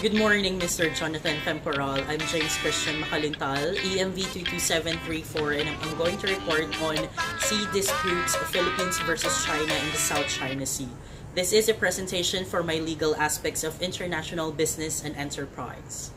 Good morning, Mr. Jonathan Temporal. I'm James Christian Macalintal, EMV 22734, and I'm going to report on sea disputes Philippines versus China in the South China Sea. This is a presentation for my legal aspects of international business and enterprise.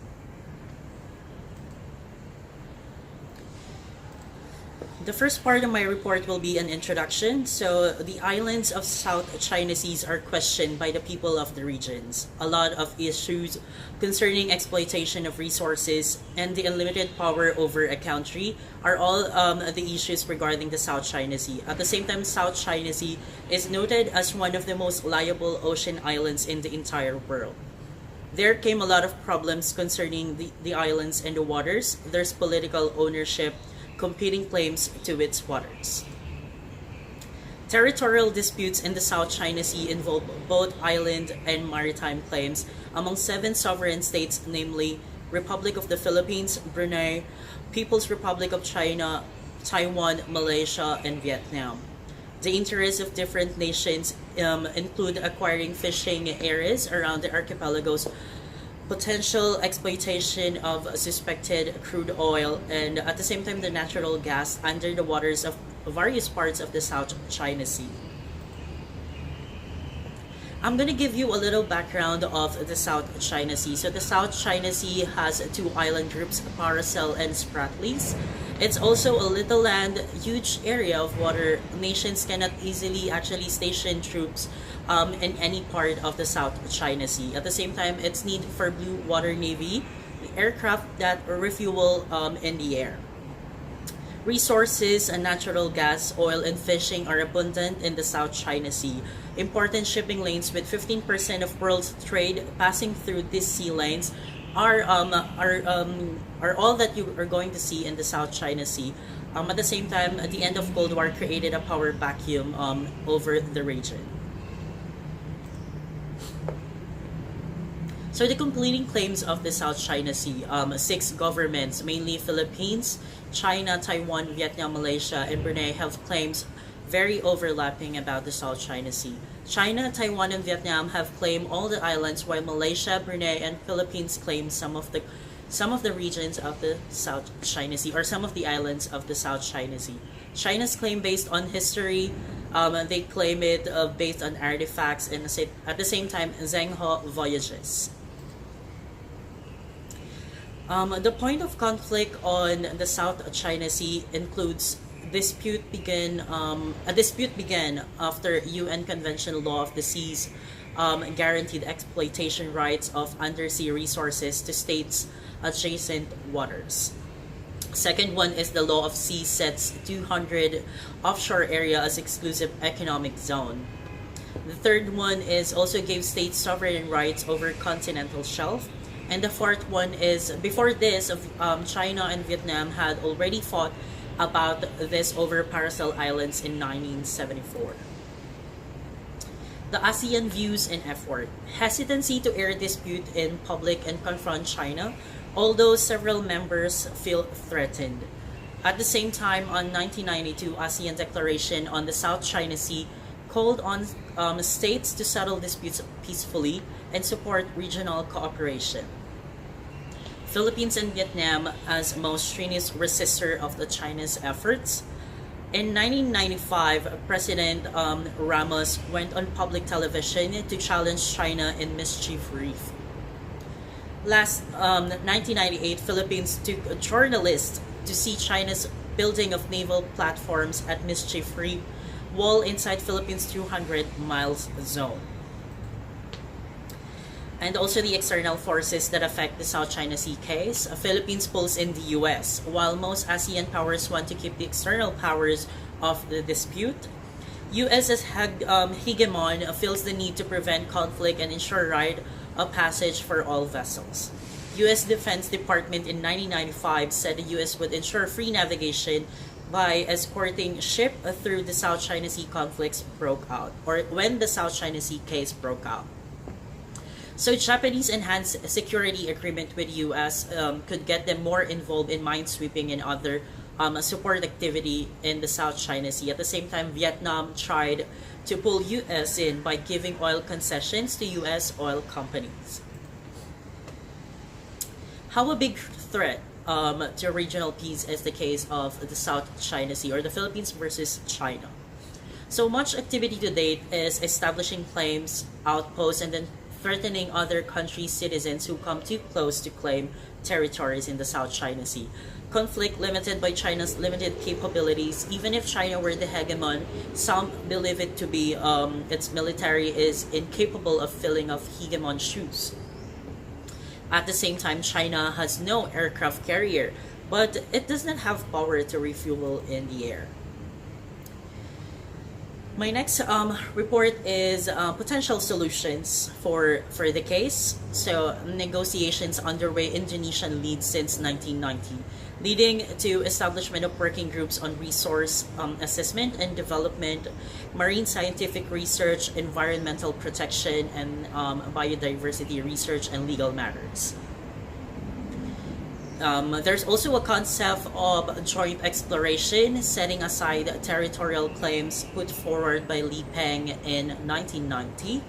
The first part of my report will be an introduction. So, the islands of South China Seas are questioned by the people of the regions. A lot of issues concerning exploitation of resources and the unlimited power over a country are all the issues regarding the South China Sea. At the same time, South China Sea is noted as one of the most liable ocean islands in the entire world. There came a lot of problems concerning the islands and the waters. There's political ownership, competing claims to its waters. Territorial disputes in the South China Sea involve both island and maritime claims among 7 sovereign states, namely Republic of the Philippines, Brunei, People's Republic of China, Taiwan, Malaysia, and Vietnam. The interests of different nations include acquiring fishing areas around the archipelagos, potential exploitation of suspected crude oil, and at the same time the natural gas under the waters of various parts of the South China Sea. I'm going to give you a little background of the South China Sea. So the South China Sea has 2 island groups, Paracel and Spratlys. It's also a little land, huge area of water. Nations cannot easily actually station troops in any part of the South China Sea. At the same time, it's need for Blue Water Navy, aircraft that refuel in the air. Resources, natural gas, oil, and fishing are abundant in the South China Sea. Important shipping lanes with 15% of world's trade passing through these sea lanes are all that you are going to see in the South China Sea. At the same time, at the end of Cold War created a power vacuum over the region. So the completing claims of the South China Sea, 6 governments, mainly Philippines, China, Taiwan, Vietnam, Malaysia, and Brunei have claims very overlapping about the South China Sea. China, Taiwan, and Vietnam have claimed all the islands, while Malaysia, Brunei, and Philippines claim some of the regions of the South China Sea, or some of the islands of the South China Sea. China's claim based on history. They claim it based on artifacts, and at the same time, Zheng He voyages. The point of conflict on the South China Sea includes a dispute began after UN Convention Law of the Seas guaranteed exploitation rights of undersea resources to states' adjacent waters. Second one is the Law of Sea sets 200 offshore area as exclusive economic zone. The third one is also gave states sovereign rights over continental shelf. And the fourth one is, before this, China and Vietnam had already fought about this over Paracel Islands in 1974. The ASEAN views and effort. Hesitancy to air dispute in public and confront China, although several members feel threatened. At the same time, on 1992 ASEAN Declaration on the South China Sea called on states to settle disputes peacefully and support regional cooperation. Philippines and Vietnam as most strenuous resistor of the China's efforts. In 1995, President Ramos went on public television to challenge China in Mischief Reef. Last 1998, Philippines took a journalist to see China's building of naval platforms at Mischief Reef, wall inside Philippines' 200 miles zone. And also the external forces that affect the South China Sea case. Philippines pulls in the US. While most ASEAN powers want to keep the external powers of the dispute, US as hegemon feels the need to prevent conflict and ensure right of passage for all vessels. US Defense Department in 1995 said the US would ensure free navigation by escorting ship through the South China Sea conflicts broke out, or when the South China Sea case broke out. So Japanese enhanced security agreement with US could get them more involved in minesweeping and other support activity in the South China Sea. At the same time, Vietnam tried to pull US in by giving oil concessions to US oil companies. How a big threat to regional peace is the case of the South China Sea, or the Philippines versus China. So much activity to date is establishing claims, outposts, and then threatening other countries' citizens who come too close to claim territories in the South China Sea. Conflict limited by China's limited capabilities. Even if China were the hegemon, some believe it to be its military is incapable of filling of hegemon's shoes. At the same time, China has no aircraft carrier, but it does not have power to refuel in the air. My next report is potential solutions for the case. So negotiations underway. Indonesian lead since 1990, leading to establishment of working groups on resource assessment and development, marine scientific research, environmental protection, and biodiversity research and legal matters. There's also a concept of joint exploration, setting aside territorial claims put forward by Li Peng in 1990.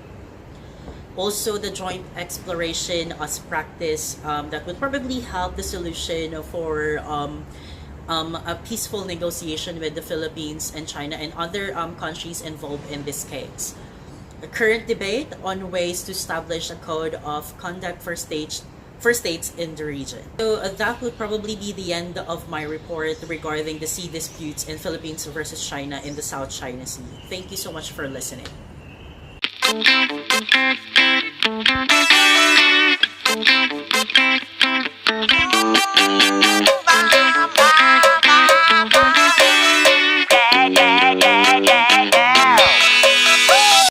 Also, the joint exploration as practice that would probably help the solution for a peaceful negotiation with the Philippines and China and other countries involved in this case. A current debate on ways to establish a code of conduct for states in the region. So that would probably be the end of my report regarding the sea disputes in Philippines versus China in the South China Sea. Thank you so much for listening.